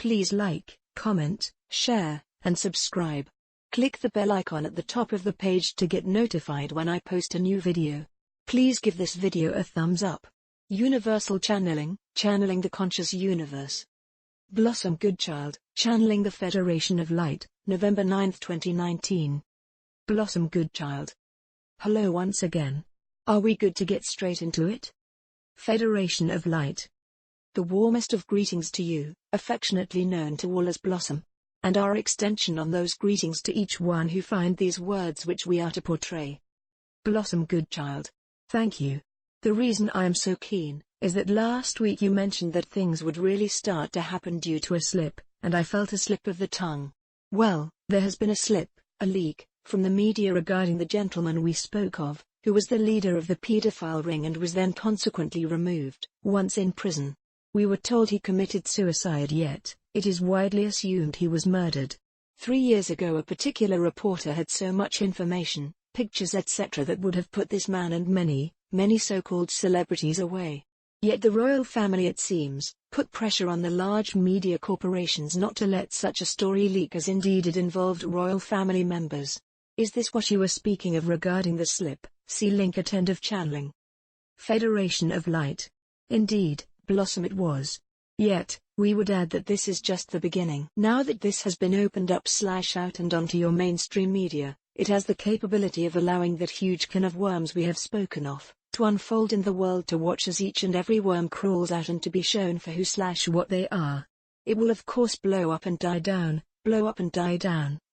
Please like, comment, share, and subscribe. Click the bell icon at the top of the page to get notified when I post a new video. Please give this video a thumbs up. Universal channeling, channeling the conscious universe. Blossom Goodchild, channeling the Federation of Light, November 9, 2019. Blossom Goodchild. Hello once again. Are we good to get straight into it? Federation of Light. The warmest of greetings to you, affectionately known to all as Blossom. And our extension on those greetings to each one who find these words which we are to portray. Blossom Goodchild. Thank you. The reason I am so keen is that last week you mentioned that things would really start to happen due to a slip, and I felt a slip of the tongue. Well, there has been a slip, a leak, from the media regarding the gentleman we spoke of, who was the leader of the paedophile ring and was then consequently removed, once in prison. We were told he committed suicide, yet it is widely assumed he was murdered. 3 years ago a particular reporter had so much information, pictures etc. that would have put this man and many so-called celebrities away. Yet the royal family, it seems, put pressure on the large media corporations not to let such a story leak, as indeed it involved royal family members. Is this what you were speaking of regarding the slip? See link at end of channeling. Federation of Light. Indeed, Blossom, it was. Yet, we would add that this is just the beginning. Now that this has been opened up /out and onto your mainstream media, it has the capability of allowing that huge can of worms we have spoken of to unfold in the world, to watch as each and every worm crawls out and to be shown for who/what they are. It will of course blow up and die down,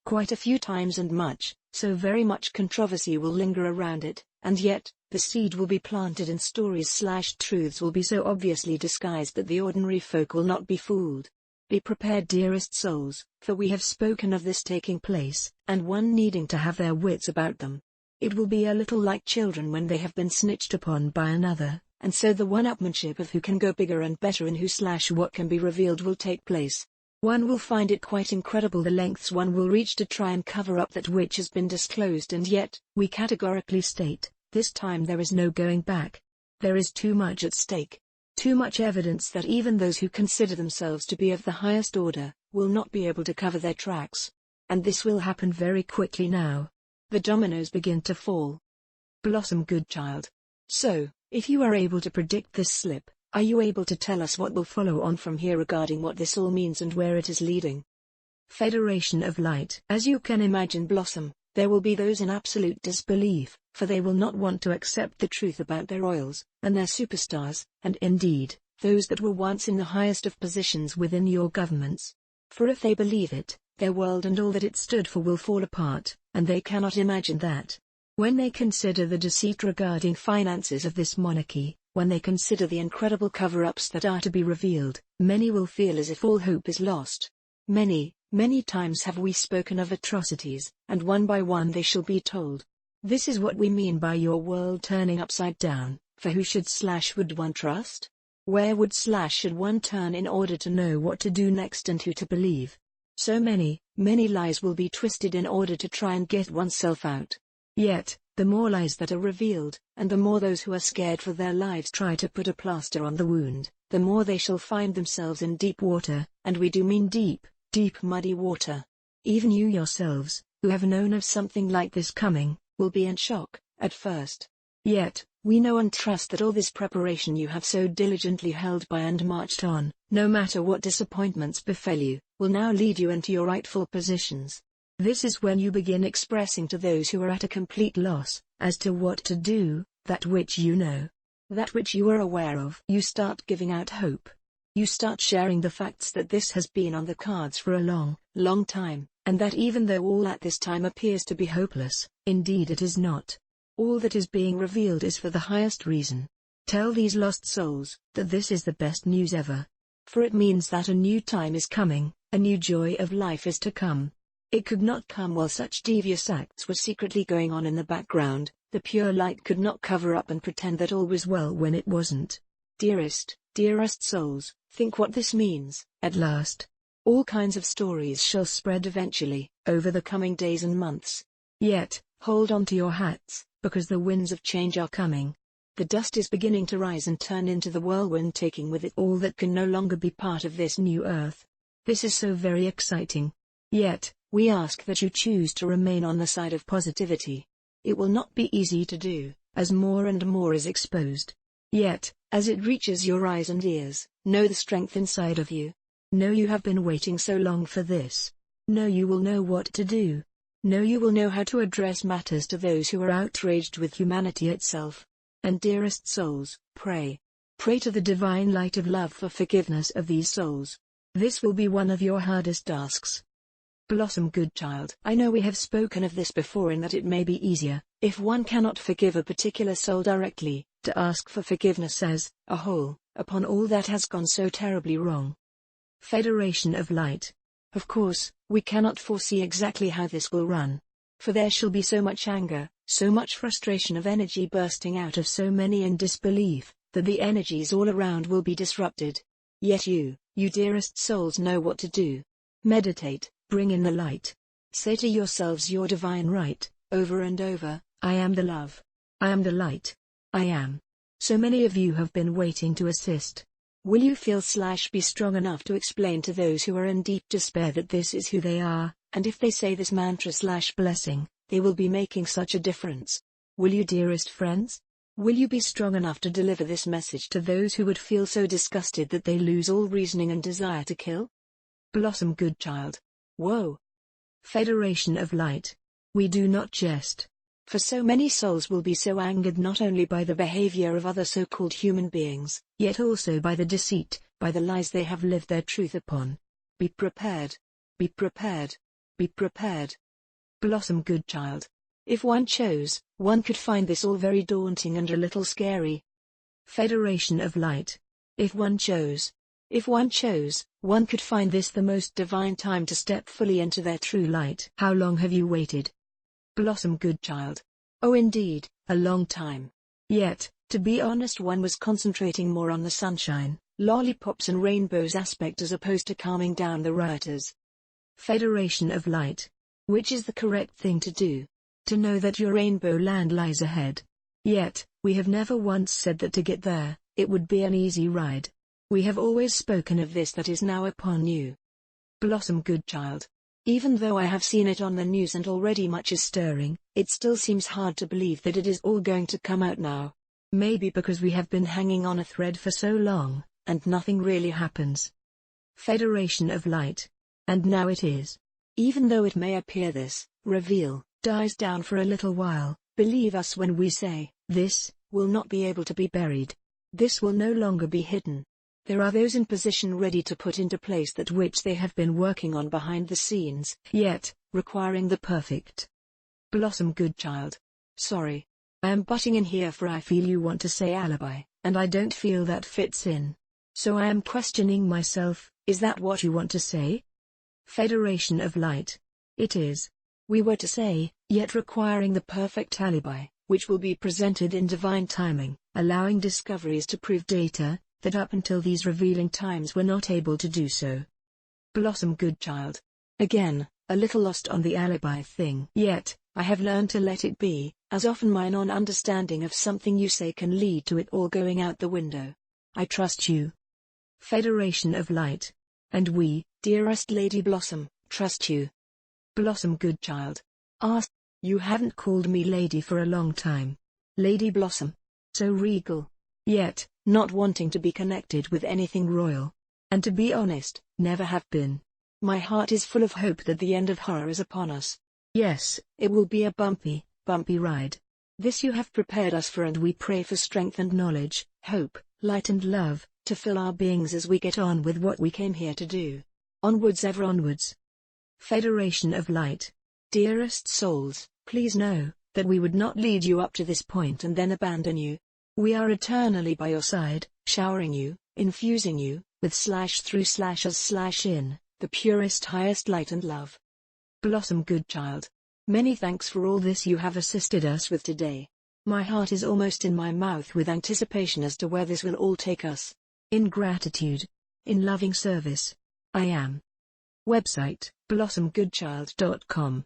quite a few times, and so very much controversy will linger around it, and yet, the seed will be planted and stories/truths will be so obviously disguised that the ordinary folk will not be fooled. Be prepared, dearest souls, for we have spoken of this taking place, and one needing to have their wits about them. It will be a little like children when they have been snitched upon by another, and so the one-upmanship of who can go bigger and better and who/what can be revealed will take place. One will find it quite incredible the lengths one will reach to try and cover up that which has been disclosed, and yet, we categorically state, this time there is no going back. There is too much at stake. Too much evidence that even those who consider themselves to be of the highest order, will not be able to cover their tracks. And this will happen very quickly now. The dominoes begin to fall. Blossom Goodchild. So, if you are able to predict this slip, are you able to tell us what will follow on from here regarding what this all means and where it is leading? Federation of Light. As you can imagine, Blossom, there will be those in absolute disbelief, for they will not want to accept the truth about their royals, and their superstars, and indeed, those that were once in the highest of positions within your governments. For if they believe it, their world and all that it stood for will fall apart, and they cannot imagine that. When they consider the deceit regarding finances of this monarchy, when they consider the incredible cover-ups that are to be revealed, many will feel as if all hope is lost. Many times have we spoken of atrocities, and one by one they shall be told. This is what we mean by your world turning upside down, for who should/would one trust? Where would/should one turn in order to know what to do next and who to believe? So many lies will be twisted in order to try and get oneself out. Yet, the more lies that are revealed, and the more those who are scared for their lives try to put a plaster on the wound, the more they shall find themselves in deep water, and we do mean deep muddy water. Even you yourselves, who have known of something like this coming, will be in shock, at first. Yet, we know and trust that all this preparation you have so diligently held by and marched on, no matter what disappointments befell you, will now lead you into your rightful positions. This is when you begin expressing to those who are at a complete loss, as to what to do, that which you know, that which you are aware of. You start giving out hope. You start sharing the facts that this has been on the cards for a long time, and that even though all at this time appears to be hopeless, indeed it is not. All that is being revealed is for the highest reason. Tell these lost souls that this is the best news ever. For it means that a new time is coming, a new joy of life is to come. It could not come while such devious acts were secretly going on in the background. The pure light could not cover up and pretend that all was well when it wasn't. Dearest souls, think what this means. At last, all kinds of stories shall spread eventually, over the coming days and months. Yet, hold on to your hats, because the winds of change are coming. The dust is beginning to rise and turn into the whirlwind, taking with it all that can no longer be part of this new earth. This is so very exciting. Yet, we ask that you choose to remain on the side of positivity. It will not be easy to do, as more and more is exposed. Yet, as it reaches your eyes and ears, know the strength inside of you. Know you have been waiting so long for this. Know you will know what to do. Know you will know how to address matters to those who are outraged with humanity itself. And dearest souls, pray. Pray to the divine light of love for forgiveness of these souls. This will be one of your hardest tasks. Blossom Goodchild. I know we have spoken of this before in that it may be easier, if one cannot forgive a particular soul directly, to ask for forgiveness as a whole, upon all that has gone so terribly wrong. Federation of Light. Of course, we cannot foresee exactly how this will run. For there shall be so much anger, so much frustration of energy bursting out of so many in disbelief, that the energies all around will be disrupted. Yet you dearest souls know what to do. Meditate, bring in the light. Say to yourselves your divine right, over and over, I am the love. I am the light. I am. So many of you have been waiting to assist. Will you be strong enough to explain to those who are in deep despair that this is who they are, and if they say this mantra/blessing, they will be making such a difference? Will you, dearest friends? Will you be strong enough to deliver this message to those who would feel so disgusted that they lose all reasoning and desire to kill? Blossom Goodchild. Whoa. Federation of Light. We do not jest. For so many souls will be so angered not only by the behavior of other so-called human beings, yet also by the deceit, by the lies they have lived their truth upon. Be prepared. Be prepared. Be prepared. Blossom Goodchild. If one chose, one could find this all very daunting and a little scary. Federation of Light. If one chose, one could find this the most divine time to step fully into their true light. How long have you waited? Blossom Goodchild. Oh indeed, a long time. Yet, to be honest, one was concentrating more on the sunshine, lollipops and rainbows aspect as opposed to calming down the rioters. Federation of Light. Which is the correct thing to do? To know that your rainbow land lies ahead. Yet, we have never once said that to get there, it would be an easy ride. We have always spoken of this that is now upon you. Blossom Goodchild. Even though I have seen it on the news and already much is stirring, it still seems hard to believe that it is all going to come out now. Maybe because we have been hanging on a thread for so long, and nothing really happens. Federation of Light. And now it is. Even though it may appear this reveal dies down for a little while, believe us when we say, this will not be able to be buried. This will no longer be hidden. There are those in position ready to put into place that which they have been working on behind the scenes, yet, requiring the perfect. Blossom Goodchild. Sorry. I am butting in here for I feel you want to say alibi, and I don't feel that fits in. So I am questioning myself, is that what you want to say? Federation of Light. It is. We were to say, yet requiring the perfect alibi, which will be presented in divine timing, allowing discoveries to prove data, that up until these revealing times were not able to do so. Blossom Goodchild. Again, a little lost on the alibi thing. Yet, I have learned to let it be, as often my non-understanding of something you say can lead to it all going out the window. I trust you. Federation of Light. And we, dearest Lady Blossom, trust you. Blossom Goodchild. You haven't called me lady for a long time. Lady Blossom. So regal. Yet, not wanting to be connected with anything royal. And to be honest, never have been. My heart is full of hope that the end of horror is upon us. Yes, it will be a bumpy ride. This you have prepared us for, and we pray for strength and knowledge, hope, light and love, to fill our beings as we get on with what we came here to do. Onwards, ever onwards. Federation of Light. Dearest souls, please know, that we would not lead you up to this point and then abandon you. We are eternally by your side, showering you, infusing you, with /through/as/in, the purest highest light and love. Blossom Goodchild. Many thanks for all this you have assisted us with today. My heart is almost in my mouth with anticipation as to where this will all take us. In gratitude. In loving service. I am. Website, blossomgoodchild.com